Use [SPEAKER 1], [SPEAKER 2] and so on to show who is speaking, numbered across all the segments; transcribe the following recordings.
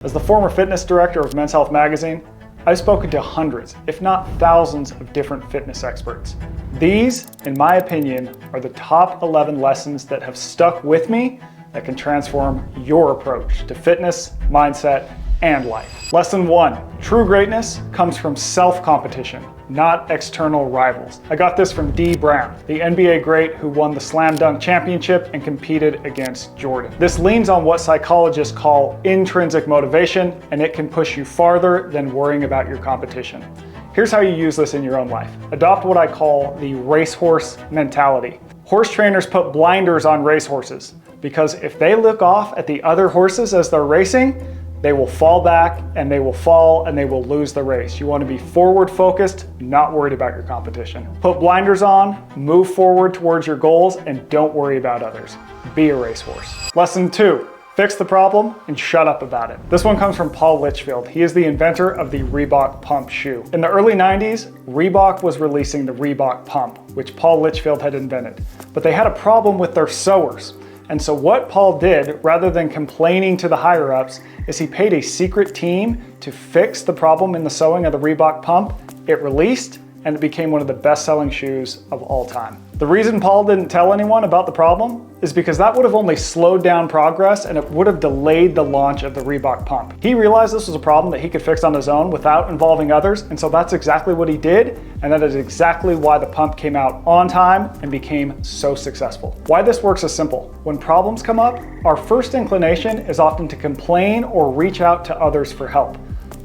[SPEAKER 1] As the former fitness director of Men's Health magazine, I've spoken to hundreds, if not thousands, of different fitness experts. These, in my opinion, are the top 11 lessons that have stuck with me that can transform your approach to fitness, mindset, and life. Lesson 1, true greatness comes from self-competition, not external rivals. I got this from Dee Brown, the NBA great who won the Slam Dunk Championship and competed against Jordan. This leans on what psychologists call intrinsic motivation, and it can push you farther than worrying about your competition. Here's how you use this in your own life. Adopt what I call the racehorse mentality. Horse trainers put blinders on racehorses because if they look off at the other horses as they're racing, they will fall back and they will fall and they will lose the race. You want to be forward focused, not worried about your competition. Put blinders on, move forward towards your goals, and don't worry about others. Be a racehorse. Lesson 2, fix the problem and shut up about it. This one comes from Paul Litchfield. He is the inventor of the Reebok pump shoe. In the early 90s, Reebok was releasing the Reebok pump, which Paul Litchfield had invented. But they had a problem with their sewers. And so what Paul did, rather than complaining to the higher ups, is he paid a secret team to fix the problem in the sewing of the Reebok pump. It released, and it became one of the best-selling shoes of all time. The reason Paul didn't tell anyone about the problem is because that would have only slowed down progress and it would have delayed the launch of the Reebok pump. He realized this was a problem that he could fix on his own without involving others, and so that's exactly what he did, and that is exactly why the pump came out on time and became so successful. Why this works is simple. When problems come up, our first inclination is often to complain or reach out to others for help.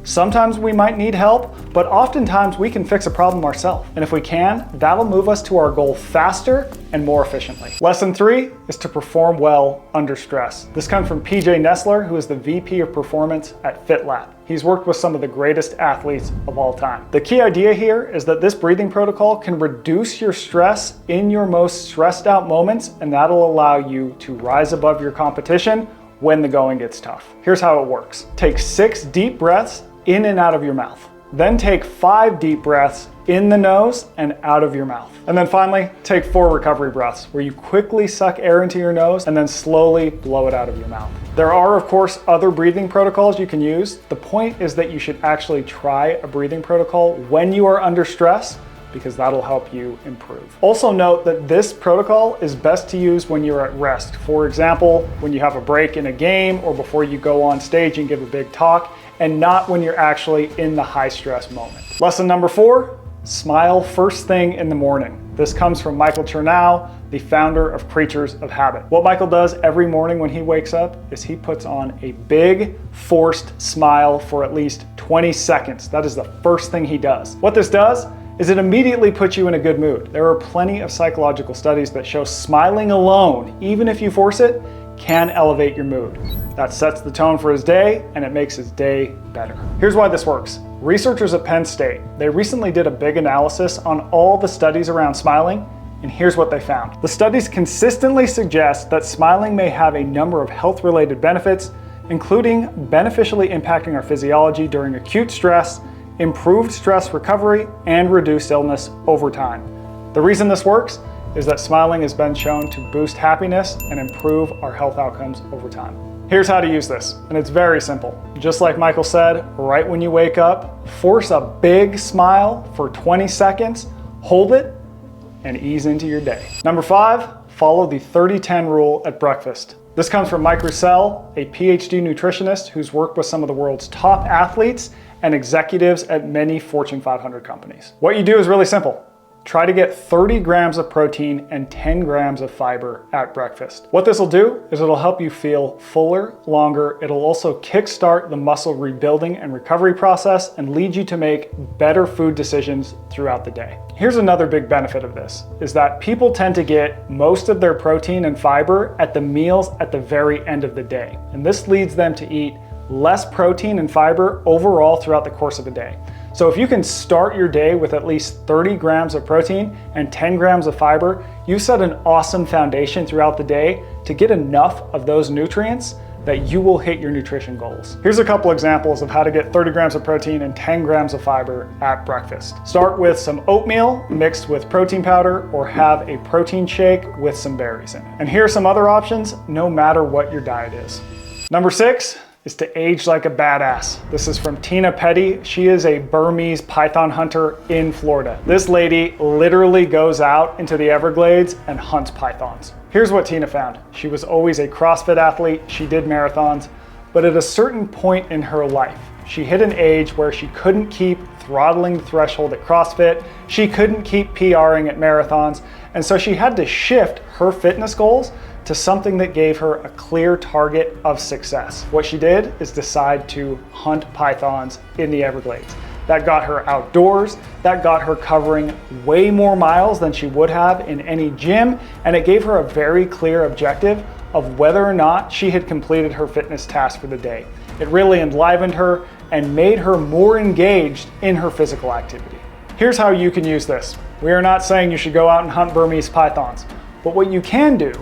[SPEAKER 1] Sometimes we might need help, but oftentimes we can fix a problem ourselves. And if we can, that'll move us to our goal faster and more efficiently. Lesson 3 is to perform well under stress. This comes from PJ Nestler, who is the VP of Performance at FitLab. He's worked with some of the greatest athletes of all time. The key idea here is that this breathing protocol can reduce your stress in your most stressed out moments, and that'll allow you to rise above your competition when the going gets tough. Here's how it works. Take 6 deep breaths in and out of your mouth. Then take 5 deep breaths in the nose and out of your mouth. And then finally, take 4 recovery breaths where you quickly suck air into your nose and then slowly blow it out of your mouth. There are, of course, other breathing protocols you can use. The point is that you should actually try a breathing protocol when you are under stress, because that'll help you improve. Also note that this protocol is best to use when you're at rest. For example, when you have a break in a game or before you go on stage and give a big talk, and not when you're actually in the high stress moment. Lesson number 4, smile first thing in the morning. This comes from Michael Chernow, the founder of Creatures of Habit. What Michael does every morning when he wakes up is he puts on a big forced smile for at least 20 seconds. That is the first thing he does. What this does is it immediately puts you in a good mood. There are plenty of psychological studies that show smiling alone, even if you force it, can elevate your mood. That sets the tone for his day and it makes his day better. Here's why this works. Researchers at Penn State, they recently did a big analysis on all the studies around smiling, and here's what they found. The studies consistently suggest that smiling may have a number of health-related benefits, including beneficially impacting our physiology during acute stress, improved stress recovery, and reduced illness over time. The reason this works is that smiling has been shown to boost happiness and improve our health outcomes over time. Here's how to use this, and it's very simple. Just like Michael said, right when you wake up, force a big smile for 20 seconds, hold it, and ease into your day. Number 5, follow the 30-10 rule at breakfast. This comes from Mike Roussel, a PhD nutritionist who's worked with some of the world's top athletes and executives at many Fortune 500 companies. What you do is really simple. Try to get 30 grams of protein and 10 grams of fiber at breakfast. What this will do is it'll help you feel fuller, longer. It'll also kickstart the muscle rebuilding and recovery process and lead you to make better food decisions throughout the day. Here's another big benefit of this, is that people tend to get most of their protein and fiber at the meals at the very end of the day. And this leads them to eat less protein and fiber overall throughout the course of the day. So if you can start your day with at least 30 grams of protein and 10 grams of fiber, you set an awesome foundation throughout the day to get enough of those nutrients that you will hit your nutrition goals. Here's a couple examples of how to get 30 grams of protein and 10 grams of fiber at breakfast. Start with some oatmeal mixed with protein powder, or have a protein shake with some berries in it. And here are some other options, no matter what your diet is. Number 6, is to age like a badass. This is from Tina Petty. She is a Burmese python hunter in Florida. This lady literally goes out into the Everglades and hunts pythons. Here's what Tina found. She was always a CrossFit athlete. She did marathons, but at a certain point in her life, she hit an age where she couldn't keep throttling the threshold at CrossFit. She couldn't keep PRing at marathons. And so she had to shift her fitness goals to something that gave her a clear target of success. What she did is decide to hunt pythons in the Everglades. That got her outdoors, that got her covering way more miles than she would have in any gym, and it gave her a very clear objective of whether or not she had completed her fitness task for the day. It really enlivened her and made her more engaged in her physical activity. Here's how you can use this. We are not saying you should go out and hunt Burmese pythons, but what you can do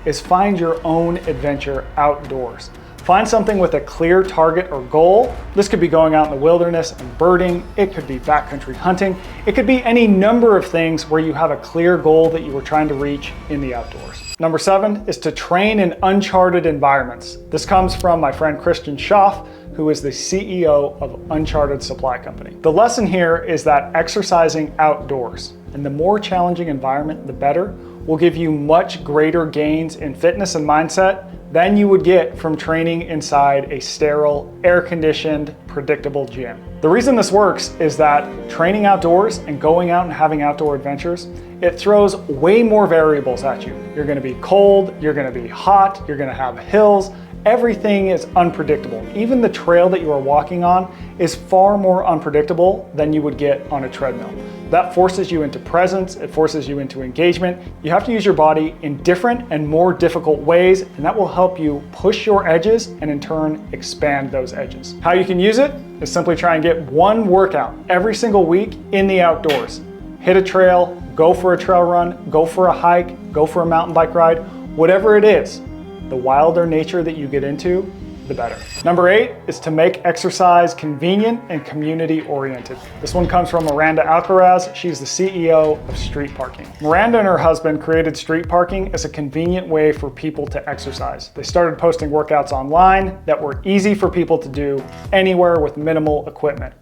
[SPEAKER 1] is find your own adventure outdoors. Find something with a clear target or goal. This could be going out in the wilderness and birding. It could be backcountry hunting. It could be any number of things where you have a clear goal that you were trying to reach in the outdoors. Number 7 is to train in uncharted environments. This comes from my friend Christian Schaff, who is the CEO of Uncharted Supply Company. The lesson here is that exercising outdoors, and the more challenging environment, the better, will give you much greater gains in fitness and mindset than you would get from training inside a sterile, air-conditioned, predictable gym. The reason this works is that training outdoors and going out and having outdoor adventures, it throws way more variables at you. You're gonna be cold, you're gonna be hot, you're gonna have hills. Everything is unpredictable. Even the trail that you are walking on is far more unpredictable than you would get on a treadmill. That forces you into presence, it forces you into engagement. You have to use your body in different and more difficult ways, and that will help you push your edges and in turn expand those edges. How you can use it is simply try and get one workout every single week in the outdoors. Hit a trail, go for a trail run, go for a hike, go for a mountain bike ride, whatever it is. The wilder nature that you get into, the better. Number 8 is to make exercise convenient and community oriented. This one comes from Miranda Alcaraz. She's the CEO of Street Parking. Miranda and her husband created street parking as a convenient way for people to exercise. They started posting workouts online that were easy for people to do anywhere with minimal equipment.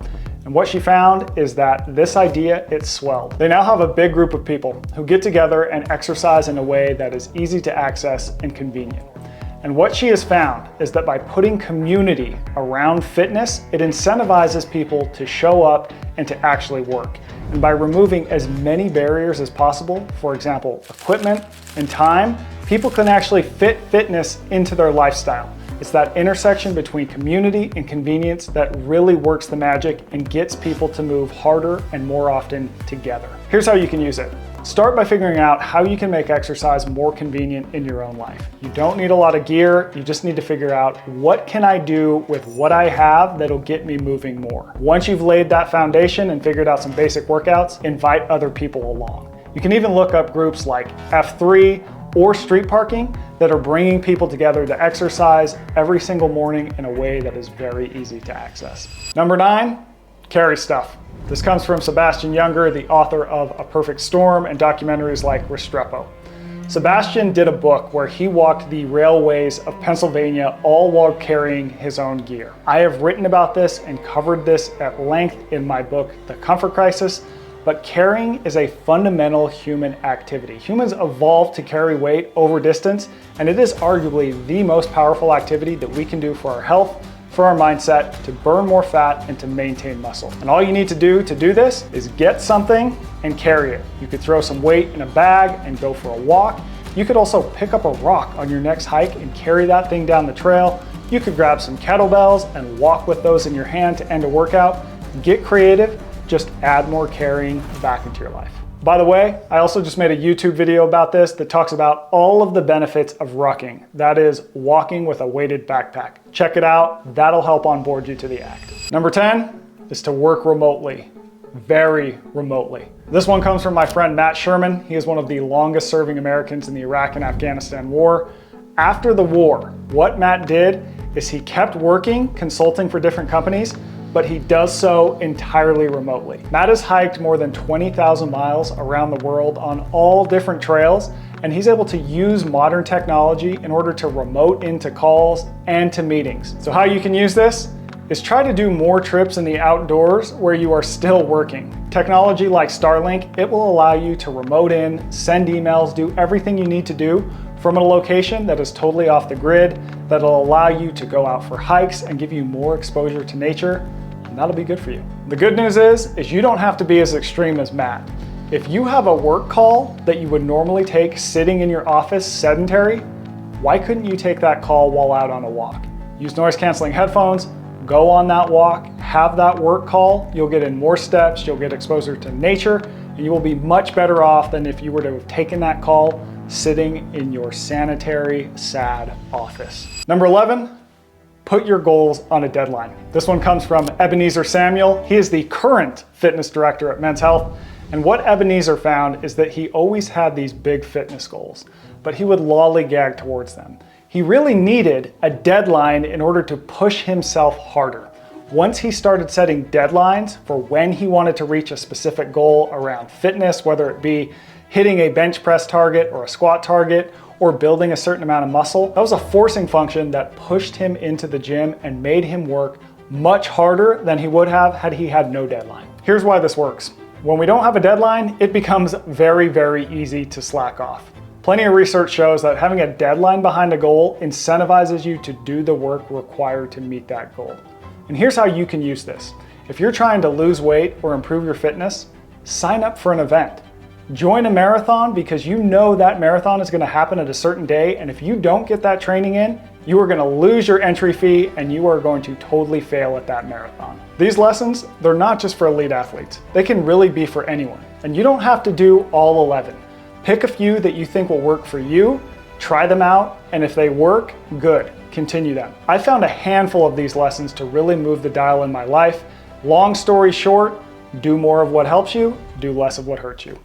[SPEAKER 1] And what she found is that this idea, it swelled. They now have a big group of people who get together and exercise in a way that is easy to access and convenient. And what she has found is that by putting community around fitness, it incentivizes people to show up and to actually work. And by removing as many barriers as possible, for example, equipment and time, people can actually fit fitness into their lifestyle. It's that intersection between community and convenience that really works the magic and gets people to move harder and more often together. Here's how you can use it. Start by figuring out how you can make exercise more convenient in your own life. You don't need a lot of gear, you just need to figure out what can I do with what I have that'll get me moving more. Once you've laid that foundation and figured out some basic workouts, invite other people along. You can even look up groups like F3 or Street Parking that are bringing people together to exercise every single morning in a way that is very easy to access. Number 9, carry stuff. This comes from Sebastian Junger, the author of A Perfect Storm and documentaries like Restrepo. Sebastian did a book where he walked the railways of Pennsylvania all while carrying his own gear. I have written about this and covered this at length in my book, The Comfort Crisis, but carrying is a fundamental human activity. Humans evolved to carry weight over distance, and it is arguably the most powerful activity that we can do for our health, for our mindset, to burn more fat and to maintain muscle. And all you need to do this is get something and carry it. You could throw some weight in a bag and go for a walk. You could also pick up a rock on your next hike and carry that thing down the trail. You could grab some kettlebells and walk with those in your hand to end a workout. Get creative, just add more carrying back into your life. By the way, I also just made a YouTube video about this that talks about all of the benefits of rucking. That is walking with a weighted backpack. Check it out, that'll help onboard you to the act. Number 10 is to work remotely, very remotely. This one comes from my friend Matt Sherman. He is one of the longest serving Americans in the Iraq and Afghanistan war. After the war, what Matt did is he kept working, consulting for different companies, but he does so entirely remotely. Matt has hiked more than 20,000 miles around the world on all different trails, and he's able to use modern technology in order to remote into calls and to meetings. So how you can use this is try to do more trips in the outdoors where you are still working. Technology like Starlink, it will allow you to remote in, send emails, do everything you need to do from a location that is totally off the grid, that'll allow you to go out for hikes and give you more exposure to nature, and that'll be good for you. The good news is you don't have to be as extreme as Matt. If you have a work call that you would normally take sitting in your office sedentary, why couldn't you take that call while out on a walk? Use noise canceling headphones, go on that walk, have that work call, you'll get in more steps, you'll get exposure to nature, and you will be much better off than if you were to have taken that call sitting in your sanitary, sad office. Number 11, put your goals on a deadline. This one comes from Ebenezer Samuel. He is the current fitness director at Men's Health. And what Ebenezer found is that he always had these big fitness goals, but he would lollygag towards them. He really needed a deadline in order to push himself harder. Once he started setting deadlines for when he wanted to reach a specific goal around fitness, whether it be hitting a bench press target or a squat target or building a certain amount of muscle, that was a forcing function that pushed him into the gym and made him work much harder than he would have had he had no deadline. Here's why this works. When we don't have a deadline, it becomes very, very easy to slack off. Plenty of research shows that having a deadline behind a goal incentivizes you to do the work required to meet that goal. And here's how you can use this. If you're trying to lose weight or improve your fitness, sign up for an event. Join a marathon because you know that marathon is going to happen at a certain day, and if you don't get that training in, you are going to lose your entry fee and you are going to totally fail at that marathon. These lessons, they're not just for elite athletes. They can really be for anyone, and you don't have to do all 11. Pick a few that you think will work for you, try them out, and if they work, good, continue them. I found a handful of these lessons to really move the dial in my life. Long story short, do more of what helps you, do less of what hurts you.